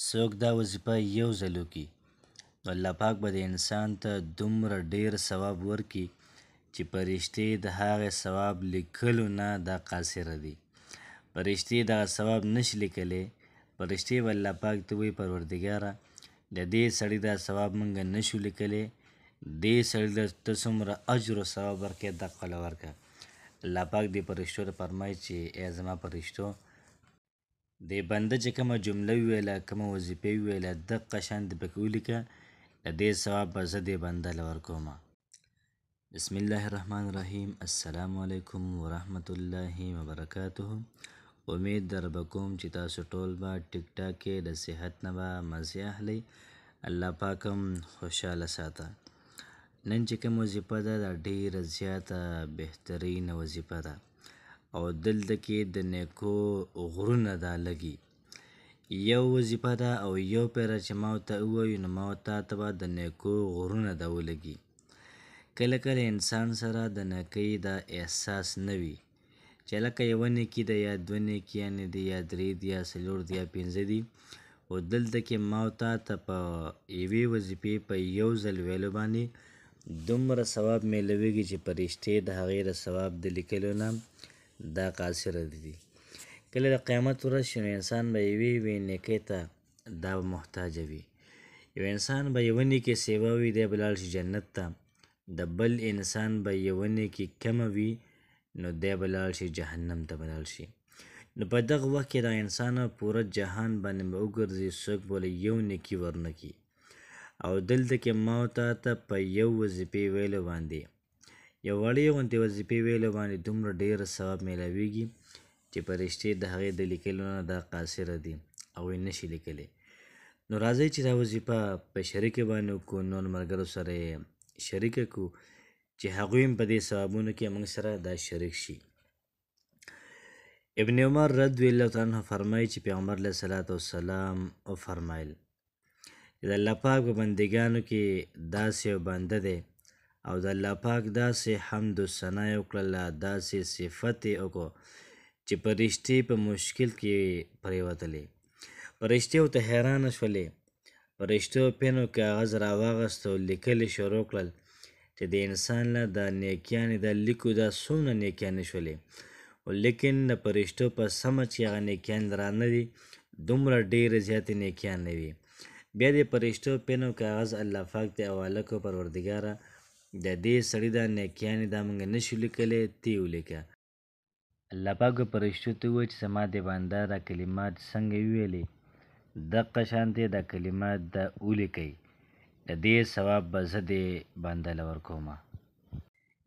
څوک دا وظیفه یو ځل وکړي نو الله پاک به د انسان ته دومره ډیر ثواب ورکړي چې فرشتې د هغې ثواب لیکلو نه دا قاصره دي. فرشتې دغه ثواب نشي لیکلی. فرشتې به الله پاک ته وایي پروردګاره د دې سړي دا ثواب موږ نشو لیکلی، دې سړي له ته څومره اجر و ثواب ورکړې دقه له ورکړه. الله پاک دې فرشتو ته فرمایي چې ای زما فرشتو دې بنده چې کومه جمله وویله، کومه وظیفه وویله، دقه شان دې پکې ولیکه، د دې ثواب به زه دې بنده له ورکومه. بسم الله الرحمن الرحیم. السلام علیکم ورحمت الله وبرکاته. امید در به کوم چې تاسو ټول به ټیک ټاک کې د صحت نه به مزې اخلئ. الله پاک هم خوشحاله ساته. نن چې کوم وظیفه ده دا ډېره زیاته بهترینه وظیفه ده او دلته کې د نیکو غرونه دا لګي. یو وظیفه ده او یو پیره چې ما ورته ووایو نو ما تا ته به د نیکو غرونه دا ولګي. کله کله انسان سره د نیکۍ دا احساس نه وي چې لکه یوه نیکي ده یا دوه نیکیانې دي یا درې دي یا څلور دي یا پنځه دي، خو دلته کې ما تا ته په یوې وظیفې په یو ځل ویلو باندې دومره ثواب میلویږي چې فرشتې د هغې د ثواب د لیکلو نه دا قاصره دي. کله د قیامت ورځ شي نو انسان به یوې نیکۍ ته دا محتاجه وي. یو انسان به یوه نیکۍ سیوا وي، دی به لاړ شي جنت ته. د بل انسان به یوه نیکۍ کمه وي نو دی به لاړ شي جهنم ته به لاړ شي. نو په دغه وخت کې دغه انسان پوره جهان باندې به وګرځي، څوک به یو نیکي ورنه کړي. او دلته کې ما ته په یو وظیفې ویلو باندې، یو وړې غوندې وظیفې ویلو باندې دومره ډېر ثواب میلاویږي چې فرشتې د هغې د لیکلو نه دا قاصره دي او یې نشي لیکلی. نو راځئ چې دا وظیفه په شریکه باندې وکړو، نور ملګرو سره یې شریکه کړو چې هغوی هم په دې ثوابونو کې موږ سره دا شریک شي. ابن عمر رضی الله تعالی عنه فرمایي چې پیغمبر علیه صلات وسلام وفرمایل چې د الله پاک په بندګانو کې داسې یو بنده دی او د الله پاک داسې حمد و ثنا یې وکړله، داسې صفت یې وکړو چې فرشتې په مشکل کې پرېوتلې. فرشتې ورته حیرانه شولې. فرشتو پین او کاغذ راواغست او لیکل یې شروع کړل چې د انسان له دا نیکیانې دا لیکو دا څومره نیکیانې شولې، لیکن د فرشتو په سمه چې هغه نیکیان رانه دي دومره ډېرې زیاتې نیکیان نه وي. بیا د فرشتو پین او کاغذ الله پاک ته حواله کړو، پروردګاره د دې سړي دا نیکیانې دا موږ نشو لیکلی، ته یې ولیکه. الله پاک به فرشتو ته ووایي چې زما د بنده دا کلمات څنګه وویلې، دقه شانتې دا کلمات دا ولیکئ، د دې ثواب به زه دې بنده له ورکومه.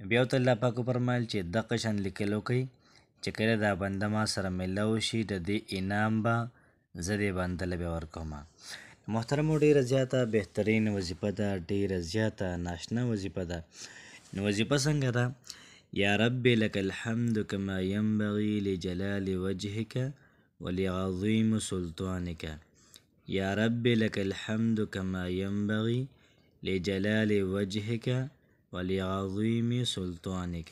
بیا ورته الله پاک وفرمایل چې دقه شان لیکل وکئ چې کله دا بنده ما سره میلاو شي د دې انعام به زه دې بنده له بیا ورکومه. محترمو ډېره زیاته بهترین وظیفه ده، ډېره زیاته ناشنا وظیفه ده. نو وظیفه څنګه ده؟ یا رب لك الحمد كما ينبغي لجلال وجهك ولعظيم سلطانك. یا رب لك الحمد كما ينبغي لجلال وجهك ولعظيم سلطانك.